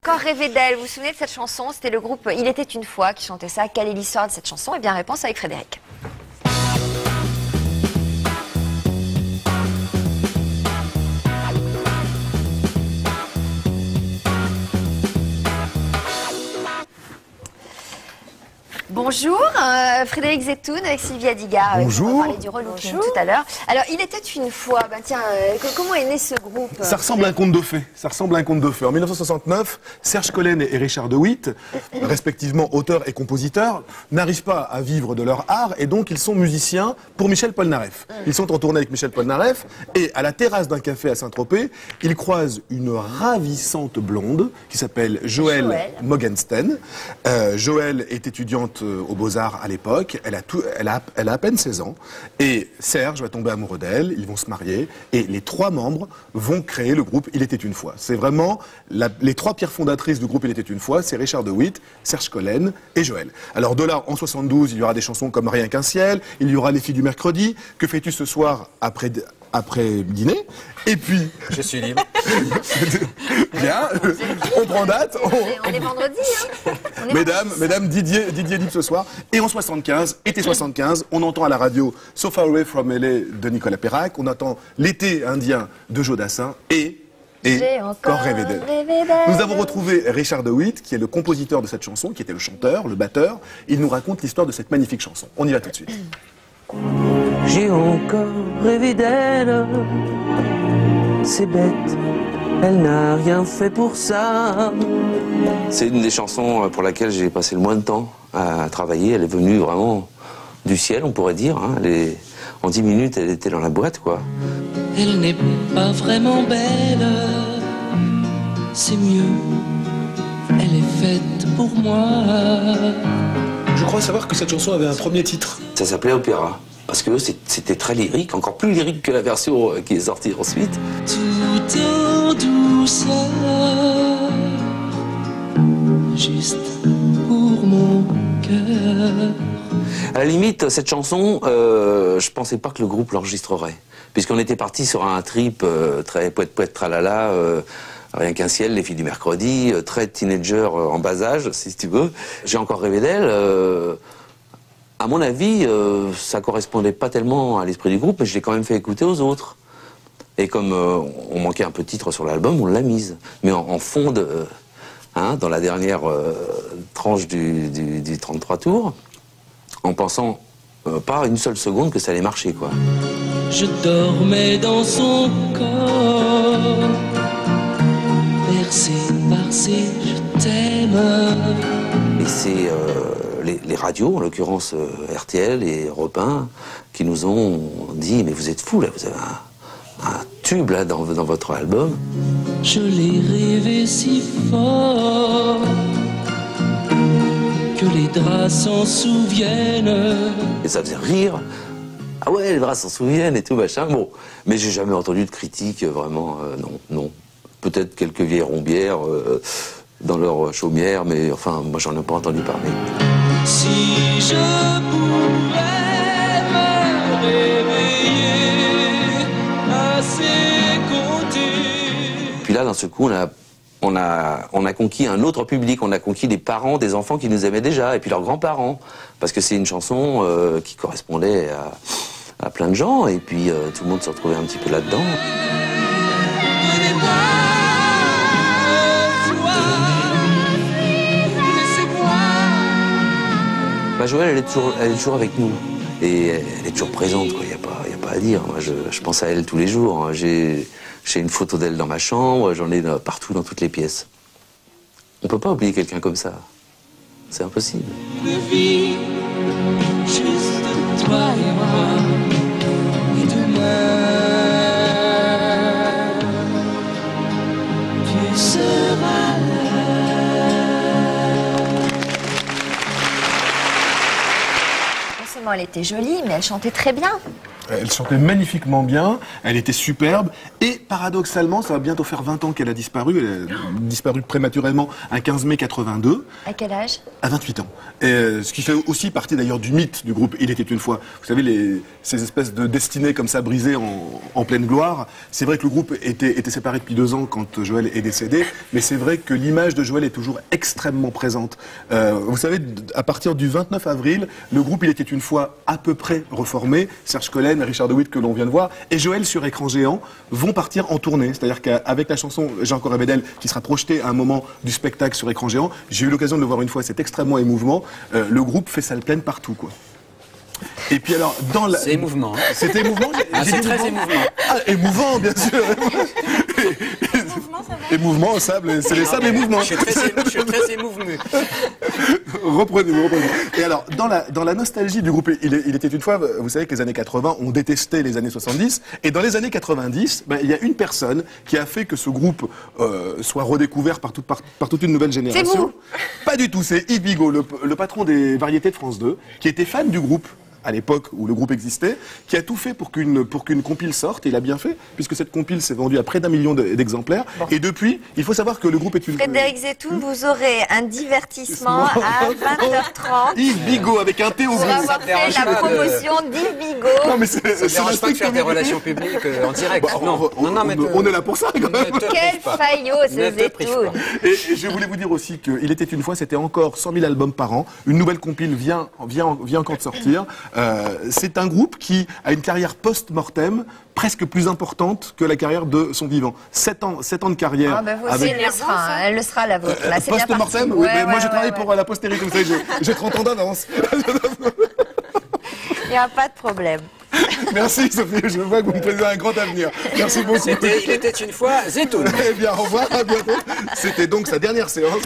Encore rêvé d'elle, vous vous souvenez de cette chanson? C'était le groupe Il était une fois qui chantait ça. Quelle est l'histoire de cette chanson? Eh bien, réponse avec Frédéric. Bonjour, Frédéric Zetoun avec Sylvia Digard. Bonjour. On va parler du relooking tout à l'heure. Alors, il était une fois, comment est né ce groupe? Ça ressemble à un conte de fées. Ça ressemble à un conte de fées. En 1969, Serge Collen et Richard de Witt, respectivement auteurs et compositeurs, n'arrivent pas à vivre de leur art et donc ils sont musiciens pour Michel Polnareff. Ils sont en tournée avec Michel Polnareff et à la terrasse d'un café à Saint-Tropez, ils croisent une ravissante blonde qui s'appelle Joëlle Mogensten. Joëlle est étudiante aux Beaux-Arts à l'époque, elle a à peine 16 ans, et Serge va tomber amoureux d'elle, ils vont se marier, et les trois membres vont créer le groupe Il était une fois. C'est vraiment les trois pierres fondatrices du groupe Il était une fois, c'est Richard de Witt, Serge Collen et Joëlle. Alors de là, en 72, il y aura des chansons comme Rien qu'un ciel, il y aura Les filles du mercredi, Que fais-tu ce soir après dîner, et puis... Je suis libre. Bien, on prend date. On est vendredi, hein. Mesdames, Didier libre ce soir. Et en 75, été 75, on entend à la radio So Far Away From LA de Nicolas Perrac, on entend L'été indien de Joe Dassin et J'ai encore rêvé d'elle. Nous avons retrouvé Richard de Witt, qui est le compositeur de cette chanson, qui était le chanteur, le batteur. Il nous raconte l'histoire de cette magnifique chanson. On y va tout de suite. J'ai encore rêvé d'elle, c'est bête, elle n'a rien fait pour ça. C'est une des chansons pour laquelle j'ai passé le moins de temps à travailler. Elle est venue vraiment du ciel, on pourrait dire. Hein. En 10 minutes, elle était dans la boîte, quoi. Elle n'est pas vraiment belle, c'est mieux, elle est faite pour moi. Je crois savoir que cette chanson avait un premier titre. Ça s'appelait Opéra. Parce que c'était très lyrique, encore plus lyrique que la version qui est sortie ensuite. Tout en douceur, juste pour mon cœur. À la limite, cette chanson, je pensais pas que le groupe l'enregistrerait. Puisqu'on était parti sur un trip très poète tralala, Rien qu'un ciel, Les filles du mercredi, très teenager en bas âge, si tu veux. J'ai encore rêvé d'elle. À mon avis, ça correspondait pas tellement à l'esprit du groupe, mais je l'ai quand même fait écouter aux autres. Et comme on manquait un peu de titre sur l'album, on l'a mise. Mais en fond, dans la dernière tranche du 33 tours, en pensant pas une seule seconde que ça allait marcher, quoi. Je dormais dans son corps, bercé par ses je t'aime. Et c'est les radios, en l'occurrence RTL et Europe 1, qui nous ont dit « Mais vous êtes fous, là, vous avez un tube là, dans votre album. » Je l'ai rêvé si fort que les draps s'en souviennent. Et ça faisait rire. Ah ouais, les draps s'en souviennent et tout, machin. Bon, mais j'ai jamais entendu de critique, vraiment, non. Peut-être quelques vieilles rombières dans leur chaumière, mais enfin, moi, j'en ai pas entendu parler. Si je pouvais me réveiller à ses côtés. Puis là, d'un seul coup, on a conquis un autre public, on a conquis des parents, des enfants qui nous aimaient déjà, et puis leurs grands-parents. Parce que c'est une chanson qui correspondait à plein de gens, et puis tout le monde se retrouvait un petit peu là-dedans. Joëlle, elle est toujours avec nous. Et elle est toujours présente, quoi. Il n'y a pas à dire. Moi, je pense à elle tous les jours. J'ai une photo d'elle dans ma chambre, j'en ai partout dans toutes les pièces. On ne peut pas oublier quelqu'un comme ça. C'est impossible. Une vie, juste toi et moi. Et demain, tu seras là. Elle était jolie, mais elle chantait très bien. Elle chantait magnifiquement bien, elle était superbe, et paradoxalement, ça va bientôt faire 20 ans qu'elle a disparu. Elle a disparu prématurément un 15 mai 82. À quel âge? À 28 ans. Et, ce qui fait aussi partie d'ailleurs du mythe du groupe Il était une fois. Vous savez, ces espèces de destinées comme ça brisées en pleine gloire. C'est vrai que le groupe était séparé depuis 2 ans quand Joël est décédé, mais c'est vrai que l'image de Joël est toujours extrêmement présente. Vous savez, à partir du 29 avril, le groupe Il était une fois à peu près reformé. Serge Collen, Richard de Witt que l'on vient de voir, et Joël sur écran géant vont partir en tournée. C'est-à-dire qu'avec la chanson J'ai encore rêvé d'elle, qui sera projetée à un moment du spectacle sur écran géant, j'ai eu l'occasion de le voir une fois, c'est extrêmement émouvant. Le groupe fait salle pleine partout, quoi. Et puis alors, c'est émouvant. Hein. C'était émouvant. C'est très émouvant. Ah, émouvant, bien sûr. Émouvement, sable, c'est les sables émouvements. Je suis très émouvenu. Reprenez. Et alors, dans la nostalgie du groupe Il était une fois, vous savez que les années 80, on détestait les années 70. Et dans les années 90, il y a une personne qui a fait que ce groupe soit redécouvert par toute une nouvelle génération. C'est vous? Pas du tout, c'est Yves Bigot, le patron des variétés de France 2, qui était fan du groupe à l'époque où le groupe existait, qui a tout fait pour qu'une compile sorte, et il a bien fait, puisque cette compile s'est vendue à près d'1 million d'exemplaires. Bon. Et depuis, il faut savoir que le groupe est une... Frédéric Zetoun, vous aurez un divertissement à 20h30. Yves Bigot, avec un thé au bout. Pour avoir fait la promotion d'Yves Bigot. Non, mais ça ne dérange pas de faire des relations publiques en direct. On est là pour ça, quand même. Quel faillot, ce Zetoun. Et je voulais vous dire aussi qu'il était une fois, c'était encore 100 000 albums par an. Une nouvelle compile vient encore de sortir. C'est un groupe qui a une carrière post-mortem presque plus importante que la carrière de son vivant. 7 ans de carrière. Ah ben vous aussi, elle le sera la vôtre. Post-mortem, oui, moi je travaille pour la postérité, comme ça, j'ai 30 ans d'avance. Il n'y a pas de problème. Merci Sophie, je vois que vous me présentez un grand avenir. Merci beaucoup. Il était une fois Zetoun. Eh bien, au revoir, à bientôt. C'était donc sa dernière séance.